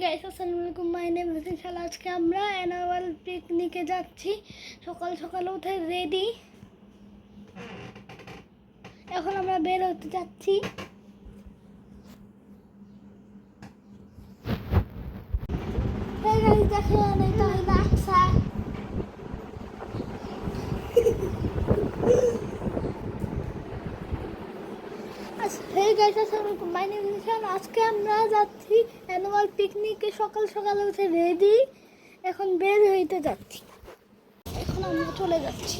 Guys, আসসালামু আলাইকুম। My name is ইনশাআল্লাহ। আজকে আমরা অ্যানুয়াল পিকনিকে যাচ্ছি। সকাল সকাল উঠে রেডি, এখন আমরা বের হতে যাচ্ছি। এই গাইস দেখেন, এটা হলো আকসা। হেই গাইস, আসসালামু আলাইকুম। মাই নেম ইজ ইনশাআল্লাহ। আজকে আমরা যাচ্ছি অ্যানুয়াল পিকনিকে। সকাল সকাল উঠে রেডি, এখন বের হইতে যাচ্ছি। এখন আমরা চলে যাচ্ছি।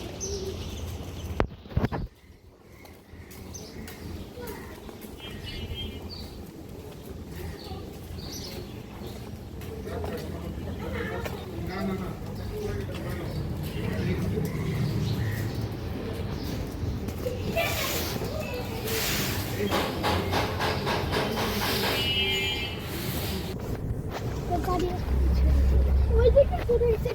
গাড়ি ওই দিকে ঘুরে এসে